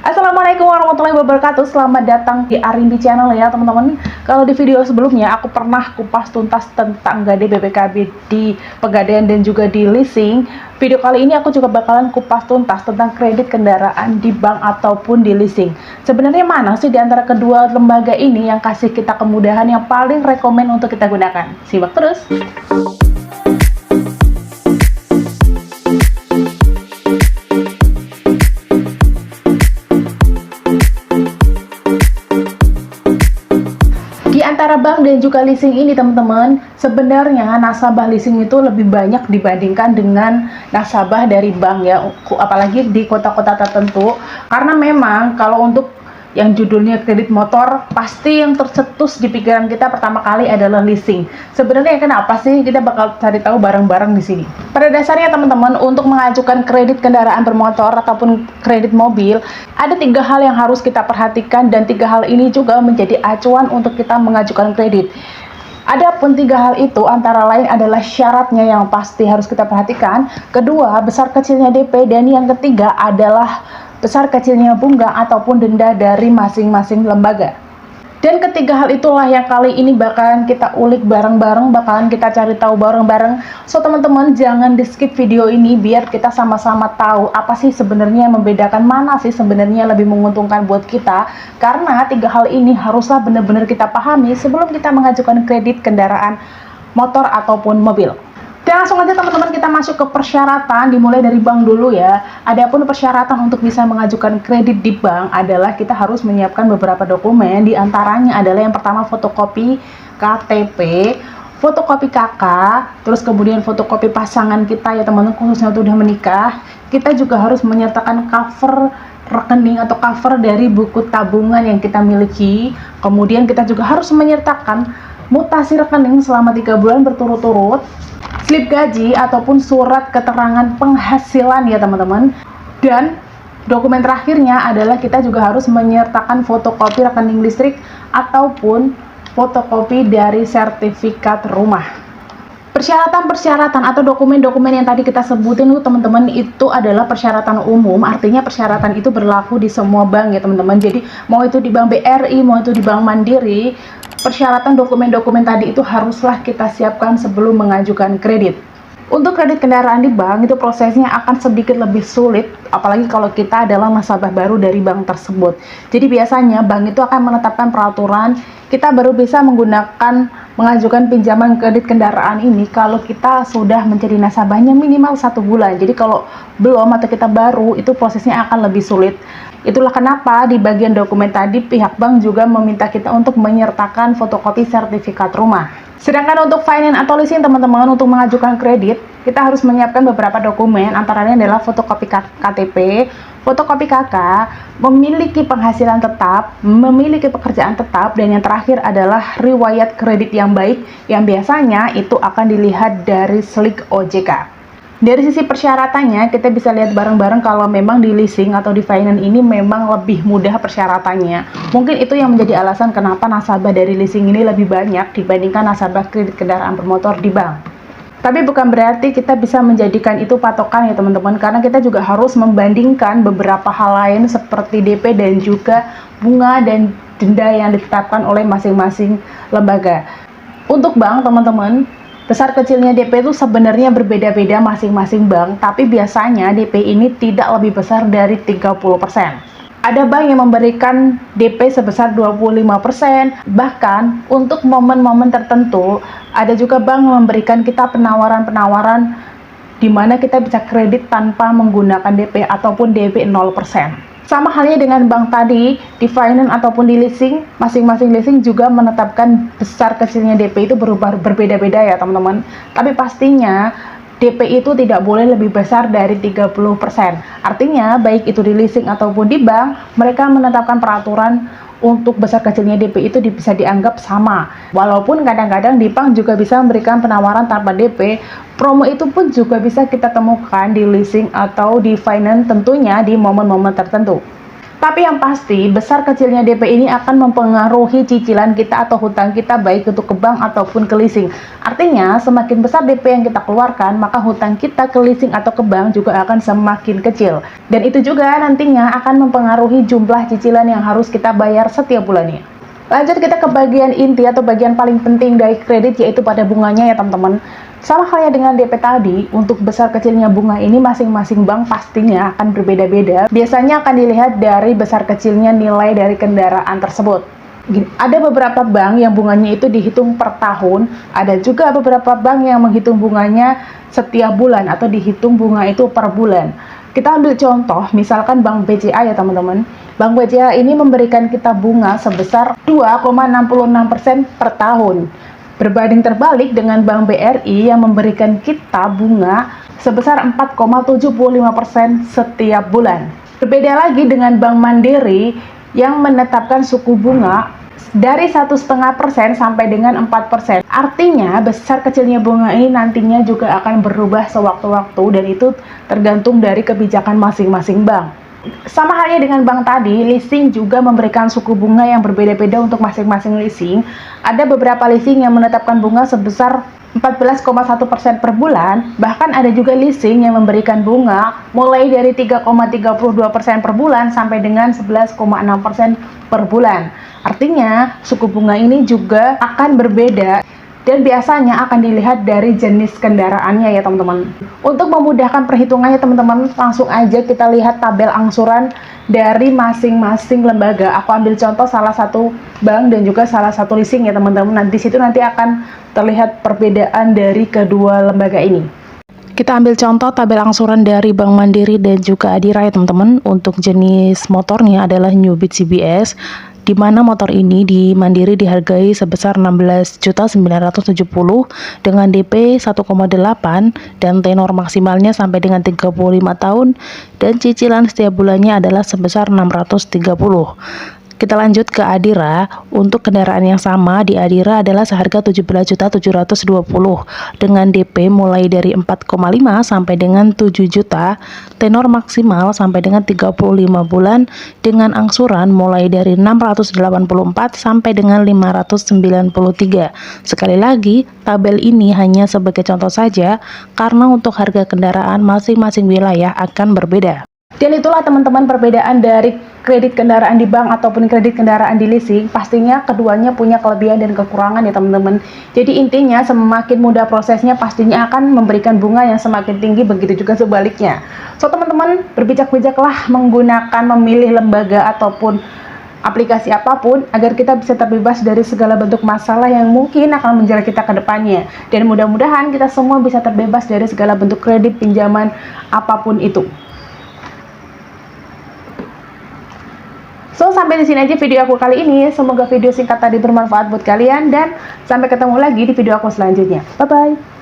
Assalamualaikum warahmatullahi wabarakatuh. Selamat datang di Arimbi Channel ya teman-teman. Kalau di video sebelumnya aku pernah kupas tuntas tentang GADE BPKB di Pegadaian dan juga di leasing. Video kali ini aku juga bakalan kupas tuntas tentang kredit kendaraan di bank ataupun di leasing. Sebenarnya mana sih di antara kedua lembaga ini yang kasih kita kemudahan yang paling rekomen untuk kita gunakan? Simak terus. Di antara bank dan juga leasing ini teman-teman, sebenarnya nasabah leasing itu lebih banyak dibandingkan dengan nasabah dari bank ya, apalagi di kota-kota tertentu. Karena memang kalau untuk yang judulnya kredit motor, pasti yang tercetus di pikiran kita pertama kali adalah leasing. Sebenarnya kenapa sih? Kita bakal cari tahu bareng-bareng di sini. Pada dasarnya teman-teman, untuk mengajukan kredit kendaraan bermotor ataupun kredit mobil, ada 3 hal yang harus kita perhatikan dan 3 hal ini juga menjadi acuan untuk kita mengajukan kredit. Adapun 3 hal itu antara lain adalah syaratnya yang pasti harus kita perhatikan, kedua besar kecilnya DP, dan yang ketiga adalah besar kecilnya bunga ataupun denda dari masing-masing lembaga. Dan ketiga hal itulah yang kali ini bakalan kita ulik bareng-bareng, bakalan kita cari tahu bareng-bareng. So teman-teman, jangan di skip video ini biar kita sama-sama tahu apa sih sebenarnya yang membedakan, mana sih sebenarnya lebih menguntungkan buat kita. Karena 3 hal ini haruslah benar-benar kita pahami sebelum kita mengajukan kredit kendaraan motor ataupun mobil. Dan langsung aja teman-teman kita masuk ke persyaratan, dimulai dari bank dulu ya. Adapun persyaratan untuk bisa mengajukan kredit di bank adalah kita harus menyiapkan beberapa dokumen, diantaranya adalah yang pertama fotokopi KTP, fotokopi KK, terus kemudian fotokopi pasangan kita ya teman-teman, khususnya untuk udah menikah. Kita juga harus menyertakan cover rekening atau cover dari buku tabungan yang kita miliki. Kemudian kita juga harus menyertakan mutasi rekening selama 3 bulan berturut-turut, slip gaji ataupun surat keterangan penghasilan ya teman-teman. Dan dokumen terakhirnya adalah kita juga harus menyertakan fotokopi rekening listrik ataupun fotokopi dari sertifikat rumah. Persyaratan-persyaratan atau dokumen-dokumen yang tadi kita sebutin tuh teman-teman, itu adalah persyaratan umum, artinya persyaratan itu berlaku di semua bank ya teman-teman. Jadi mau itu di Bank BRI, mau itu di Bank Mandiri, persyaratan dokumen-dokumen tadi itu haruslah kita siapkan sebelum mengajukan kredit. Untuk kredit kendaraan di bank itu prosesnya akan sedikit lebih sulit, apalagi kalau kita adalah nasabah baru dari bank tersebut. Jadi biasanya bank itu akan menetapkan peraturan, kita baru bisa mengajukan pinjaman kredit kendaraan ini kalau kita sudah menjadi nasabahnya minimal 1 bulan. Jadi kalau belum atau kita baru, itu prosesnya akan lebih sulit. Itulah kenapa di bagian dokumen tadi pihak bank juga meminta kita untuk menyertakan fotokopi sertifikat rumah. Sedangkan untuk finance atau leasing teman-teman, untuk mengajukan kredit, kita harus menyiapkan beberapa dokumen, antara lain adalah fotokopi KTP, fotokopi KK, memiliki penghasilan tetap, memiliki pekerjaan tetap, dan yang terakhir adalah riwayat kredit yang baik, yang biasanya itu akan dilihat dari slik OJK. Dari sisi persyaratannya, kita bisa lihat bareng-bareng kalau memang di leasing atau di finance ini memang lebih mudah persyaratannya. Mungkin itu yang menjadi alasan kenapa nasabah dari leasing ini lebih banyak dibandingkan nasabah kredit kendaraan bermotor di bank. Tapi bukan berarti kita bisa menjadikan itu patokan ya teman-teman, karena kita juga harus membandingkan beberapa hal lain seperti DP dan juga bunga dan denda yang ditetapkan oleh masing-masing lembaga. Untuk bank teman-teman, besar kecilnya DP itu sebenarnya berbeda-beda masing-masing bank, tapi biasanya DP ini tidak lebih besar dari 30%. Ada bank yang memberikan DP sebesar 25%, bahkan untuk momen-momen tertentu, ada juga bank yang memberikan kita penawaran-penawaran di mana kita bisa kredit tanpa menggunakan DP ataupun DP 0%. Sama halnya dengan bank tadi, di finance ataupun di leasing, masing-masing leasing juga menetapkan besar kecilnya DP itu berbeda-beda ya teman-teman. Tapi pastinya DP itu tidak boleh lebih besar dari 30%. Artinya baik itu di leasing ataupun di bank, mereka menetapkan peraturan untuk besar kecilnya DP itu bisa dianggap sama. Walaupun kadang-kadang di bank juga bisa memberikan penawaran tanpa DP, promo itu pun juga bisa kita temukan di leasing atau di finance, tentunya di momen-momen tertentu. Tapi yang pasti, besar kecilnya DP ini akan mempengaruhi cicilan kita atau hutang kita baik untuk ke bank ataupun ke leasing. Artinya, semakin besar DP yang kita keluarkan, maka hutang kita ke leasing atau ke bank juga akan semakin kecil. Dan itu juga nantinya akan mempengaruhi jumlah cicilan yang harus kita bayar setiap bulannya. Lanjut kita ke bagian inti atau bagian paling penting dari kredit, yaitu pada bunganya ya teman-teman. Sama halnya dengan DP tadi, untuk besar kecilnya bunga ini masing-masing bank pastinya akan berbeda-beda. Biasanya akan dilihat dari besar kecilnya nilai dari kendaraan tersebut. Ada beberapa bank yang bunganya itu dihitung per tahun, ada juga beberapa bank yang menghitung bunganya setiap bulan atau dihitung bunga itu per bulan. Kita ambil contoh, misalkan Bank BCA ya teman-teman. Bank BCA ini memberikan kita bunga sebesar 2,66% per tahun. Berbanding terbalik dengan Bank BRI yang memberikan kita bunga sebesar 4,75% setiap bulan. Berbeda lagi dengan Bank Mandiri yang menetapkan suku bunga dari 1,5% sampai dengan 4%. Artinya, besar kecilnya bunga ini nantinya juga akan berubah sewaktu-waktu dan itu tergantung dari kebijakan masing-masing bank. Sama halnya dengan bank tadi, leasing juga memberikan suku bunga yang berbeda-beda untuk masing-masing leasing. Ada beberapa leasing yang menetapkan bunga sebesar 14,1% per bulan, bahkan ada juga leasing yang memberikan bunga mulai dari 3,32% per bulan sampai dengan 11,6% per bulan. Artinya, suku bunga ini juga akan berbeda dan biasanya akan dilihat dari jenis kendaraannya ya teman-teman. Untuk memudahkan perhitungannya teman-teman, langsung aja kita lihat tabel angsuran dari masing-masing lembaga. Aku ambil contoh salah satu bank dan juga salah satu leasing ya teman-teman. Nanti situ nanti akan terlihat perbedaan dari kedua lembaga ini. Kita ambil contoh tabel angsuran dari Bank Mandiri dan juga Adira ya teman-teman. Untuk jenis motornya adalah New Beat CBS, di mana motor ini di Mandiri dihargai sebesar 16.970 dengan DP 1,8 dan tenor maksimalnya sampai dengan 35 tahun dan cicilan setiap bulannya adalah sebesar 630. Kita lanjut ke Adira. Untuk kendaraan yang sama di Adira adalah seharga 17.720 dengan DP mulai dari 4,5 sampai dengan 7 juta, tenor maksimal sampai dengan 35 bulan dengan angsuran mulai dari 684 sampai dengan 593. Sekali lagi, tabel ini hanya sebagai contoh saja karena untuk harga kendaraan masing-masing wilayah akan berbeda. Dan itulah teman-teman perbedaan dari kredit kendaraan di bank ataupun kredit kendaraan di leasing. Pastinya keduanya punya kelebihan dan kekurangan ya teman-teman. Jadi intinya semakin mudah prosesnya pastinya akan memberikan bunga yang semakin tinggi, begitu juga sebaliknya. So teman-teman, berbijak-bijaklah menggunakan memilih lembaga ataupun aplikasi apapun agar kita bisa terbebas dari segala bentuk masalah yang mungkin akan menjerat kita ke depannya. Dan mudah-mudahan kita semua bisa terbebas dari segala bentuk kredit pinjaman apapun itu. So, sampai di sini aja video aku kali ini. Semoga video singkat tadi bermanfaat buat kalian dan sampai ketemu lagi di video aku selanjutnya. Bye-bye.